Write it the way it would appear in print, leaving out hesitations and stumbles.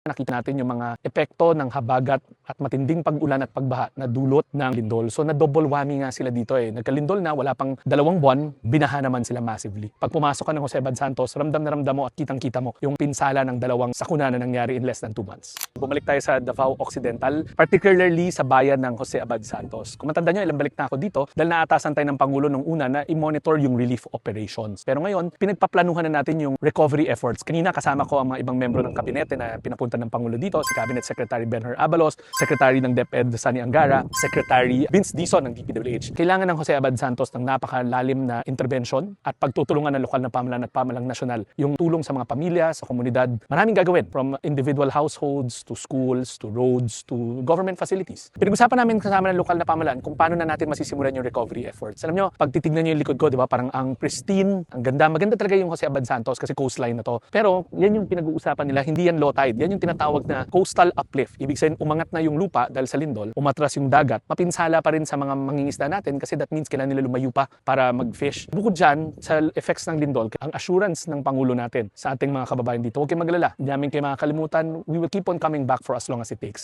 Nakita natin yung mga epekto ng habagat at matinding pag-ulan at pagbaha na dulot ng lindol. So na-double whammy nga sila dito eh. Nagkalindol na, wala pang 2 buwan, binaha naman sila massively. Pag pumasok ka ng Jose Abad Santos, ramdam na ramdam mo at kitang-kita mo yung pinsala ng 2 sakuna na nangyari in less than 2 months. Bumalik tayo sa Davao Occidental, particularly sa bayan ng Jose Abad Santos. Kung matanda nyo, ilang balik na ako dito dahil naatasan tayo ng Pangulo nung una na i-monitor yung relief operations. Pero ngayon, pinagpaplanuhan na natin yung recovery efforts. Kanina kasama ko ang mga ibang membro ng kabinete na pinapunta ng Pangulo dito, si Cabinet Secretary Benher Abalos, Secretary ng DepEd Sani Angara, Secretary Vince Dizon ng DPWH. Kailangan ng Jose Abad Santos ng napakalalim na intervention at pagtutulungan ng lokal na pamahalaan at pamahalang nasyonal. Yung tulong sa mga pamilya, sa komunidad, maraming gagawin from individual households to schools, to roads, to government facilities. Pinag-usapan namin kasama ng lokal na pamahalaan kung paano na natin masisimulan yung recovery efforts. Alam nyo, pag titignan nyo yung likod ko, di ba, parang ang pristine, ang ganda, maganda talaga yung Jose Abad Santos kasi coastline na to. Pero yan yung pinag-uusapan nila, hindi yan low tide. Yan yung tinatawag na coastal uplift. Ibig sabihin, umangat na yung lupa dahil sa lindol, umatras yung dagat. Mapinsala pa rin sa mga mangingisda natin kasi that means kailangan nila lumayo pa para mag-fish. Bukod dyan, sa effects ng lindol, ang assurance ng Pangulo natin sa ating mga kababayan dito, huwag kayong maglala. Hindi namin kayo makakalimutan. We will keep on coming back for as long as it takes.